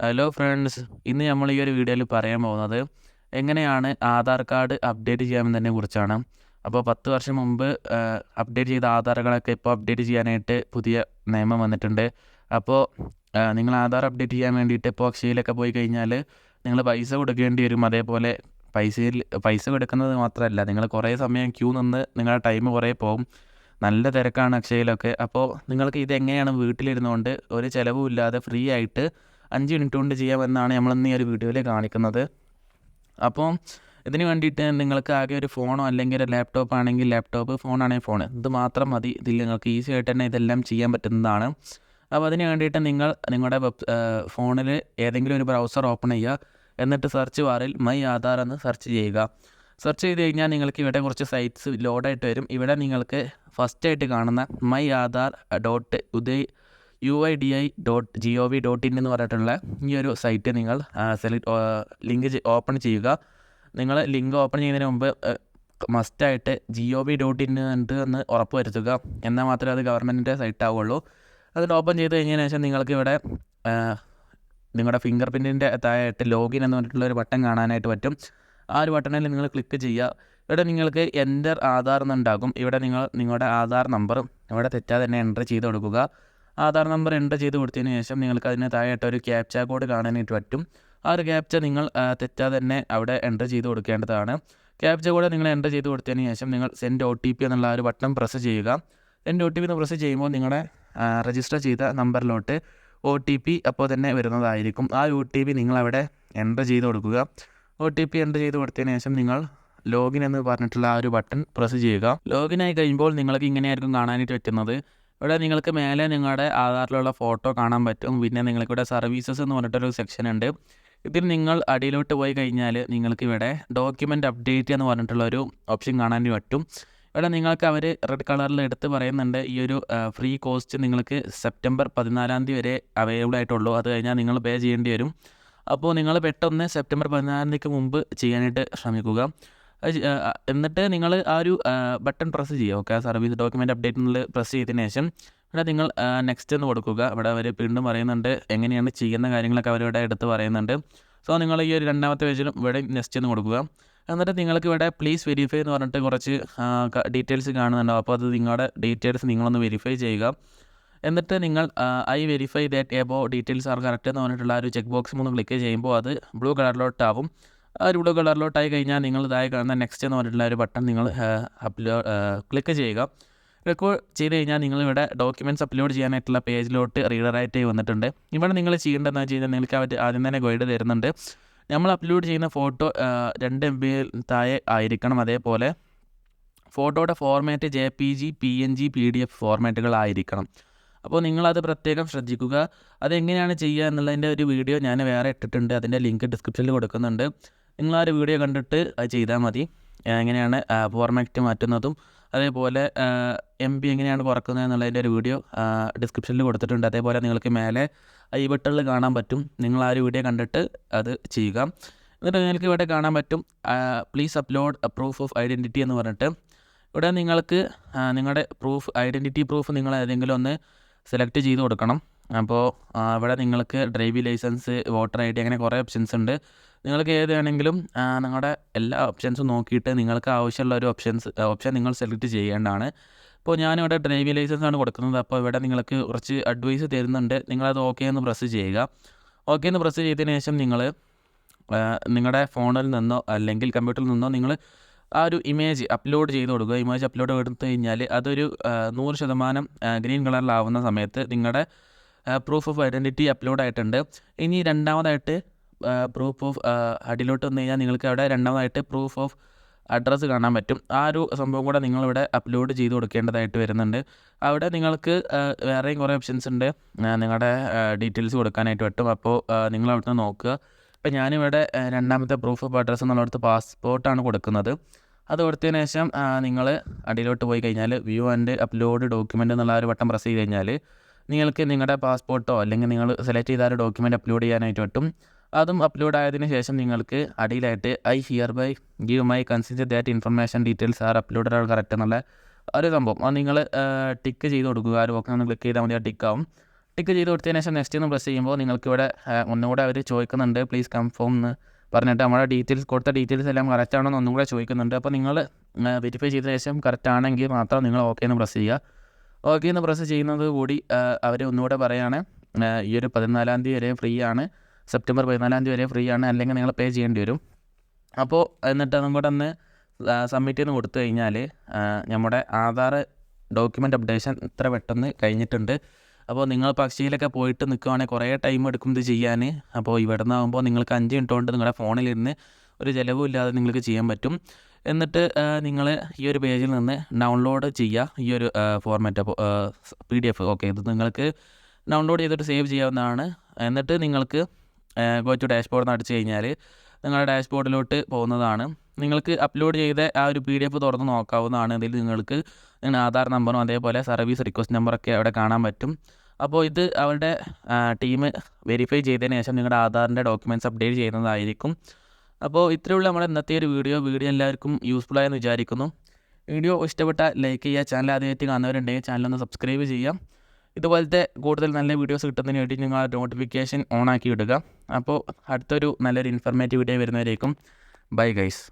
Hello friends, ഇന്ന് നമ്മൾ ഈ ഒരു വീഡിയോയിൽ പറയാൻ പോകുന്നത് എങ്ങനെയാണ് ആധാർ കാർഡ് അപ്ഡേറ്റ് ചെയ്യാമെന്നതിനെ കുറിച്ചാണ്. അപ്പോൾ 10 വർഷം മുമ്പ് അപ്ഡേറ്റ് ചെയ്ത ആധാറുകളൊക്കെ ഇപ്പോൾ അപ്ഡേറ്റ് ചെയ്യാനായിട്ട് പുതിയ നിയമം വന്നിട്ടുണ്ട്. അപ്പോൾ നിങ്ങൾ ആധാർ അപ്ഡേറ്റ് ചെയ്യാൻ വേണ്ടിയിട്ട് ഇപ്പോൾ അക്ഷയയിലൊക്കെ പോയി കഴിഞ്ഞാൽ നിങ്ങൾ പൈസ കൊടുക്കേണ്ടി വരും. അതേപോലെ പൈസ കൊടുക്കുന്നത് മാത്രമല്ല, നിങ്ങൾ കുറേ സമയം ക്യൂ നിന്ന് നിങ്ങളുടെ ടൈം കുറേ പോകും. നല്ല തിരക്കാണ് അക്ഷയയിലൊക്കെ. അപ്പോൾ നിങ്ങൾക്ക് ഇതെങ്ങനെയാണ് വീട്ടിലിരുന്നുകൊണ്ട് ഒരു ചിലവുമില്ലാതെ ഫ്രീ ആയിട്ട് 5 മിനിറ്റ് കൊണ്ട് ചെയ്യാമെന്നാണ് നമ്മളിന്ന് ഈ ഒരു വീഡിയോയിൽ കാണിക്കുന്നത്. അപ്പോൾ ഇതിന് വേണ്ടിയിട്ട് നിങ്ങൾക്ക് ആകെ ഒരു ഫോണോ അല്ലെങ്കിൽ ഒരു ലാപ്ടോപ്പ് ആണെങ്കിൽ ലാപ്ടോപ്പ്, ഫോണാണെങ്കിൽ ഫോൺ, ഇത് മാത്രം മതി. ഇതിൽ നിങ്ങൾക്ക് ഈസി ആയിട്ട് തന്നെ ഇതെല്ലാം ചെയ്യാൻ പറ്റുന്നതാണ്. അപ്പോൾ അതിന് വേണ്ടിയിട്ട് നിങ്ങളുടെ ഫോണിൽ ഏതെങ്കിലും ഒരു ബ്രൗസർ ഓപ്പൺ ചെയ്യുക. എന്നിട്ട് സെർച്ച് ബാറിൽ മൈ ആധാർ എന്ന് സെർച്ച് ചെയ്യുക. സെർച്ച് ചെയ്ത് കഴിഞ്ഞാൽ നിങ്ങൾക്ക് ഇവിടെ കുറച്ച് സൈറ്റ്സ് ലോഡായിട്ട് വരും. ഇവിടെ നിങ്ങൾക്ക് ഫസ്റ്റായിട്ട് കാണുന്ന മൈ ആധാർ .UIDI.gov.in എന്ന് പറഞ്ഞിട്ടുള്ള ഈ ഒരു സൈറ്റ് നിങ്ങൾ ലിങ്ക് ഓപ്പൺ ചെയ്യുക. നിങ്ങൾ ലിങ്ക് ഓപ്പൺ ചെയ്യുന്നതിന് മുമ്പ് മസ്റ്റായിട്ട് gov.in എന്ന് ഉറപ്പ് വരുത്തുക. എന്നാൽ മാത്രമേ അത് ഗവൺമെൻറ്റിൻ്റെ സൈറ്റ് ആവുള്ളൂ. അതിൽ ഓപ്പൺ ചെയ്ത് കഴിഞ്ഞതിന് ശേഷം നിങ്ങൾക്ക് ഇവിടെ നിങ്ങളുടെ ഫിംഗർ പ്രിൻറ്റിൻ്റെ താഴെയായിട്ട് ലോഗിൻ എന്ന് പറഞ്ഞിട്ടുള്ള ഒരു ബട്ടൺ കാണാനായിട്ട് പറ്റും. ആ ഒരു ബട്ടണിൽ നിങ്ങൾ ക്ലിക്ക് ചെയ്യുക. ഇവിടെ നിങ്ങൾക്ക് എൻ്റർ ആധാർ എന്നുണ്ടാകും. ഇവിടെ നിങ്ങളുടെ ആധാർ നമ്പർ ഇവിടെ തെറ്റാതെ തന്നെ എൻ്റർ ചെയ്ത് കൊടുക്കുക. ആധാർ നമ്പർ എൻ്റർ ചെയ്ത് കൊടുത്തതിന് ശേഷം നിങ്ങൾക്ക് അതിന് താഴെയായിട്ട് ഒരു ക്യാപ്ച കോഡ് കാണാനായിട്ട് പറ്റും. ആ ഒരു ക്യാപ്ച നിങ്ങൾ തെറ്റാതെ തന്നെ അവിടെ എൻ്റർ ചെയ്ത് കൊടുക്കേണ്ടതാണ്. ക്യാപ്ച കോഡ് നിങ്ങൾ എൻ്റർ ചെയ്ത് കൊടുത്തതിന് ശേഷം നിങ്ങൾ സെൻഡ് OTP എന്നുള്ള ആ ഒരു ബട്ടൺ പ്രസ് ചെയ്യുക. സെൻഡ് OTP എന്ന് പ്രസ് ചെയ്യുമ്പോൾ നിങ്ങളുടെ രജിസ്റ്റർ ചെയ്ത നമ്പറിലോട്ട് OTP അപ്പോൾ തന്നെ വരുന്നതായിരിക്കും. ആ OTP നിങ്ങളവിടെ എൻ്റർ ചെയ്ത് കൊടുക്കുക. OTP എൻ്റർ ചെയ്ത് കൊടുത്തതിന് ശേഷം നിങ്ങൾ ലോഗിൻ എന്ന് പറഞ്ഞിട്ടുള്ള ആ ഒരു ബട്ടൺ പ്രസ് ചെയ്യുക. ലോഗിനായി കഴിയുമ്പോൾ നിങ്ങൾക്ക് ഇങ്ങനെയായിരിക്കും കാണാനായിട്ട് പറ്റുന്നത്. ഇവിടെ നിങ്ങൾക്ക് മേലെ നിങ്ങളുടെ ആധാറിലുള്ള ഫോട്ടോ കാണാൻ പറ്റും. പിന്നെ നിങ്ങൾക്കിവിടെ സർവീസസ് എന്ന് പറഞ്ഞിട്ടൊരു സെക്ഷൻ ഉണ്ട്. ഇതിൽ നിങ്ങൾ അടിയിലോട്ട് പോയി കഴിഞ്ഞാൽ നിങ്ങൾക്ക് ഇവിടെ ഡോക്യുമെൻ്റ് അപ്ഡേറ്റ് എന്ന് പറഞ്ഞിട്ടുള്ളൊരു ഓപ്ഷൻ കാണാൻ പറ്റും. ഇവിടെ നിങ്ങൾക്ക് അവർ റെഡ് കളറിൽ എടുത്ത് പറയുന്നുണ്ട് ഈ ഒരു ഫ്രീ കോസ്റ്റ് നിങ്ങൾക്ക് സെപ്റ്റംബർ 14 വരെ അവൈലബിൾ ആയിട്ടുള്ളൂ. അത് കഴിഞ്ഞാൽ നിങ്ങൾ പേ ചെയ്യേണ്ടി വരും. അപ്പോൾ നിങ്ങൾ പെട്ടെന്ന് സെപ്റ്റംബർ 14 മുമ്പ് ചെയ്യാനായിട്ട് ശ്രമിക്കുക. എന്നിട്ട് നിങ്ങൾ ആ ഒരു ബട്ടൺ പ്രസ് ചെയ്യുക. ഓക്കെ, സർവീസ് ഡോക്യുമെൻ്റ് അപ്ഡേറ്റ് എന്നുള്ളത് പ്രസ് ചെയ്തതിന് ശേഷം ഇവിടെ നിങ്ങൾ നെക്സ്റ്റ് എന്ന് കൊടുക്കുക. ഇവിടെ അവർ വീണ്ടും പറയുന്നുണ്ട് എങ്ങനെയാണ് ചെയ്യുന്ന കാര്യങ്ങളൊക്കെ അവരിവിടെ എടുത്ത് പറയുന്നുണ്ട്. സോ നിങ്ങൾ ഈ ഒരു രണ്ടാമത്തെ പേജിലും ഇവിടെ നെക്സ്റ്റ് എന്ന് കൊടുക്കുക. എന്നിട്ട് നിങ്ങൾക്ക് ഇവിടെ പ്ലീസ് വെരിഫൈ എന്ന് പറഞ്ഞിട്ട് കുറച്ച് ഡീറ്റെയിൽസ് കാണുന്നുണ്ടാവും. അപ്പോൾ അത് നിങ്ങളുടെ ഡീറ്റെയിൽസ് നിങ്ങളൊന്ന് വെരിഫൈ ചെയ്യുക. എന്നിട്ട് നിങ്ങൾ I verify that above details are correct എന്ന് പറഞ്ഞിട്ടുള്ള ആ ഒരു ചെക്ക് ബോക്സ് ഒന്ന് ക്ലിക്ക് ചെയ്യുമ്പോൾ അത് ബ്ലൂ കളറിലോട്ടാവും. ആ ഒരു ബ്ലൂ കളറിലോട്ടായി കഴിഞ്ഞാൽ നിങ്ങൾ ഇതായി കാണുന്ന നെക്സ്റ്റ് എന്ന് പറഞ്ഞിട്ടുള്ള ഒരു ബട്ടൺ നിങ്ങൾ ക്ലിക്ക് ചെയ്യുക. ക്ലിക്ക് ചെയ്ത് കഴിഞ്ഞാൽ നിങ്ങളിവിടെ ഡോക്യുമെൻറ്റ്സ് അപ്ലോഡ് ചെയ്യാനായിട്ടുള്ള പേജിലോട്ട് റീഡറായിട്ട് വന്നിട്ടുണ്ട്. ഇവിടെ നിങ്ങൾ ചെയ്യേണ്ടതെന്ന് വെച്ച് കഴിഞ്ഞാൽ നിങ്ങൾക്ക് അവർ ആദ്യം തന്നെ ഗൈഡ് തരുന്നുണ്ട്. നമ്മൾ അപ്ലോഡ് ചെയ്യുന്ന ഫോട്ടോ 2 MB താഴെ ആയിരിക്കണം. അതേപോലെ ഫോട്ടോയുടെ ഫോർമാറ്റ് JPG, PNG, PDF ഫോർമാറ്റുകളായിരിക്കണം. അപ്പോൾ നിങ്ങളത് പ്രത്യേകം ശ്രദ്ധിക്കുക. അതെങ്ങനെയാണ് ചെയ്യുക എന്നുള്ളതിൻ്റെ ഒരു വീഡിയോ ഞാൻ വേറെ ഇട്ടിട്ടുണ്ട്. അതിൻ്റെ ലിങ്ക് ഡിസ്ക്രിപ്ഷനിൽ കൊടുക്കുന്നുണ്ട്. നിങ്ങൾ ആ ഒരു വീഡിയോ കണ്ടിട്ട് അത് ചെയ്താൽ മതി. എങ്ങനെയാണ് ഫോർമാറ്റ് മാറ്റുന്നതും അതേപോലെ MB എങ്ങനെയാണ് കുറക്കുന്നത് എന്നുള്ളതിൻ്റെ ഒരു വീഡിയോ ഡിസ്ക്രിപ്ഷനിൽ കൊടുത്തിട്ടുണ്ട്. അതേപോലെ നിങ്ങൾക്ക് മേലെ ഈ ബട്ടണിൽ കാണാൻ പറ്റും. നിങ്ങൾ ആ ഒരു വീഡിയോ കണ്ടിട്ട് അത് ചെയ്യുക. എന്നിട്ട് നിങ്ങൾക്ക് ഇവിടെ കാണാൻ പറ്റും please upload proof of identity എന്ന് പറഞ്ഞിട്ട്. ഇവിടെ നിങ്ങൾക്ക് നിങ്ങളുടെ ഐഡൻറ്റിറ്റി പ്രൂഫ് നിങ്ങൾ ഏതെങ്കിലും ഒന്ന് സെലക്ട് ചെയ്ത് കൊടുക്കണം. അപ്പോൾ ഇവിടെ നിങ്ങൾക്ക് ഡ്രൈവിംഗ് ലൈസൻസ്, വോട്ടർ ID അങ്ങനെ കുറേ ഓപ്ഷൻസ് ഉണ്ട്. നിങ്ങൾക്ക് ഏത് വേണമെങ്കിലും നിങ്ങളുടെ എല്ലാ ഓപ്ഷൻസും നോക്കിയിട്ട് നിങ്ങൾക്ക് ആവശ്യമുള്ള ഒരു ഓപ്ഷൻ നിങ്ങൾ സെലക്ട് ചെയ്യേണ്ടതാണ്. ഇപ്പോൾ ഞാനിവിടെ ഡ്രൈവിംഗ് ലൈസൻസ് ആണ് കൊടുക്കുന്നത്. അപ്പോൾ ഇവിടെ നിങ്ങൾക്ക് കുറച്ച് അഡ്വൈസ് തരുന്നുണ്ട്. നിങ്ങളത് ഓക്കെ എന്ന് പ്രസ് ചെയ്യുക. ഓക്കെ എന്ന് പ്രസ് ചെയ്തതിന് ശേഷം നിങ്ങൾ നിങ്ങളുടെ ഫോണിൽ നിന്നോ അല്ലെങ്കിൽ കമ്പ്യൂട്ടറിൽ നിന്നോ നിങ്ങൾ ആ ഒരു ഇമേജ് അപ്ലോഡ് ചെയ്ത് കൊടുക്കുക. ഇമേജ് അപ്ലോഡ് എടുത്തു കഴിഞ്ഞാൽ അതൊരു 100% ഗ്രീൻ കളറിലാവുന്ന സമയത്ത് നിങ്ങളുടെ പ്രൂഫ് ഓഫ് ഐഡൻറ്റിറ്റി അപ്ലോഡ് ആയിട്ടുണ്ട്. ഇനി രണ്ടാമതായിട്ട് പ്രൂഫ് ഓഫ് അടിയിലോട്ട് വന്നു കഴിഞ്ഞാൽ നിങ്ങൾക്ക് അവിടെ രണ്ടാമതായിട്ട് പ്രൂഫ് ഓഫ് അഡ്രസ്സ് കാണാൻ പറ്റും. ആ ഒരു സംഭവം കൂടെ നിങ്ങളിവിടെ അപ്ലോഡ് ചെയ്ത് കൊടുക്കേണ്ടതായിട്ട് വരുന്നുണ്ട്. അവിടെ നിങ്ങൾക്ക് വേറെയും കുറേ ഓപ്ഷൻസ് ഉണ്ട്. നിങ്ങളുടെ ഡീറ്റെയിൽസ് കൊടുക്കാനായിട്ട് പറ്റും. അപ്പോൾ നിങ്ങൾ അവിടുന്ന് നോക്കുക. ഇപ്പോൾ ഞാനിവിടെ രണ്ടാമത്തെ പ്രൂഫ് ഓഫ് അഡ്രസ്സ് എന്നുള്ളടത്ത് പാസ്പോർട്ടാണ് കൊടുക്കുന്നത്. അത് കൊടുത്തതിന് ശേഷം നിങ്ങൾ അടിയിലോട്ട് പോയി കഴിഞ്ഞാൽ വ്യൂ ആൻഡ് അപ്ലോഡ് ഡോക്യുമെൻ്റ് എന്നുള്ള ഒരു ബട്ടൺ പ്രസ് ചെയ്ത് കഴിഞ്ഞാൽ നിങ്ങൾക്ക് നിങ്ങളുടെ പാസ്പോർട്ടോ അല്ലെങ്കിൽ നിങ്ങൾ സെലക്ട് ചെയ്ത ഒരു ഡോക്യുമെൻ്റ് അപ്ലോഡ് ചെയ്യാനായിട്ട് പറ്റും. അതും അപ്ലോഡ് ആയതിനു ശേഷം നിങ്ങൾക്ക് അടിയിലായിട്ട് I hereby give my consider that information details are uploaded are correct എന്നുള്ള ഒരു സംഭവം അത് നിങ്ങൾ ടിക്ക് ചെയ്ത് കൊടുക്കുക. ആ ഒരു ബോക്സ് ഒന്ന് ക്ലിക്ക് ചെയ്താൽ മതി, ആ ടിക്കാവും. ടിക്ക് ചെയ്ത് കൊടുത്തതിന് ശേഷം നെക്സ്റ്റ് എന്ന് പ്രസ് ചെയ്യുമ്പോൾ നിങ്ങൾക്കിവിടെ ഒന്നുകൂടെ അവർ ചോദിക്കുന്നുണ്ട് പ്ലീസ് കൺഫേം എന്ന് പറഞ്ഞിട്ട് നമ്മുടെ ഡീറ്റെയിൽസ് കൊടുത്ത ഡീറ്റെയിൽസ് എല്ലാം കറക്റ്റ് ആണോ എന്ന് ഒന്നും കൂടെ ചോദിക്കുന്നുണ്ട്. അപ്പോൾ നിങ്ങൾ വെരിഫൈ ചെയ്ത ശേഷം കറക്റ്റ് ആണെങ്കിൽ മാത്രം നിങ്ങൾ ഓക്കെ എന്ന് പ്രസ് ചെയ്യുക. ഓക്കെ എന്ന് പ്രസ് ചെയ്യുന്നത് കൂടി അവർ ഒന്നുകൂടെ പറയുകയാണ് ഈ ഒരു 14-ാം തീയതി വരെ ഫ്രീ ആണ്, സെപ്റ്റംബർ 14-ാം തീയതി വരെ ഫ്രീ ആണ്, അല്ലെങ്കിൽ നിങ്ങൾ പേ ചെയ്യേണ്ടി വരും. അപ്പോൾ എന്നിട്ട് അങ്ങോട്ട് ഒന്ന് സബ്മിറ്റ് ചെയ്ത് കൊടുത്തു കഴിഞ്ഞാൽ നമ്മുടെ ആധാർ ഡോക്യുമെൻ്റ് അപ്ഡേഷൻ ഇത്ര പെട്ടെന്ന് കഴിഞ്ഞിട്ടുണ്ട്. അപ്പോൾ നിങ്ങൾ പക്ഷിയിലൊക്കെ പോയിട്ട് നിൽക്കുകയാണെങ്കിൽ കുറേ ടൈം എടുക്കും ഇത് ചെയ്യാൻ. അപ്പോൾ ഇവിടെ നിന്നാകുമ്പോൾ നിങ്ങൾക്ക് 5 മിനിറ്റ് കൊണ്ട് നിങ്ങളുടെ ഫോണിലിരുന്ന് ഒരു ചിലവും ഇല്ലാതെ നിങ്ങൾക്ക് ചെയ്യാൻ പറ്റും. എന്നിട്ട് നിങ്ങൾ ഈ ഒരു പേജിൽ നിന്ന് ഡൗൺലോഡ് ചെയ്യുക ഈ ഒരു ഫോർമാറ്റ്. അപ്പോൾ PDF ഓക്കെ, ഇത് നിങ്ങൾക്ക് ഡൗൺലോഡ് ചെയ്തിട്ട് സേവ് ചെയ്യാവുന്നതാണ്. എന്നിട്ട് നിങ്ങൾക്ക് ഗോ ടു ഡാഷ്ബോർഡ് എന്ന് അടിച്ചു കഴിഞ്ഞാൽ നിങ്ങളുടെ ഡാഷ്ബോർഡിലോട്ട് പോകുന്നതാണ്. നിങ്ങൾക്ക് അപ്ലോഡ് ചെയ്ത ആ ഒരു PDF തുറന്ന് നോക്കാവുന്നതാണ്. ഇതിൽ നിങ്ങൾക്ക് നിങ്ങളുടെ ആധാർ നമ്പറും അതേപോലെ സർവീസ് റിക്വസ്റ്റ് നമ്പറൊക്കെ അവിടെ കാണാൻ പറ്റും. അപ്പോൾ ഇത് അവരുടെ ടീം വെരിഫൈ ചെയ്തതിന് ശേഷം നിങ്ങളുടെ ആധാറിൻ്റെ ഡോക്യുമെൻറ്റ്സ് അപ്ഡേറ്റ് ചെയ്യുന്നതായിരിക്കും. അപ്പോൾ ഇത്രയുള്ള നമ്മുടെ ഇന്നത്തെ ഒരു വീഡിയോ എല്ലാവർക്കും യൂസ്ഫുൾ ആയെന്ന് വിചാരിക്കുന്നു. വീഡിയോ ഇഷ്ടപ്പെട്ടാൽ ലൈക്ക് ചെയ്യുക. ചാനൽ ആദ്യമായിട്ട് കാണുന്നവരുണ്ടെങ്കിൽ ചാനലൊന്ന് സബ്സ്ക്രൈബ് ചെയ്യാം. ഇതുപോലത്തെ കൂടുതൽ നല്ല വീഡിയോസ് കിട്ടുന്നതിന് വേണ്ടി നിങ്ങൾ നോട്ടിഫിക്കേഷൻ ഓൺ ആക്കി ഇടുക. അപ്പോൾ അടുത്തൊരു നല്ലൊരു ഇൻഫർമേറ്റീവ് വീഡിയോ വരുന്നവരേക്കും ബൈ ഗൈസ്.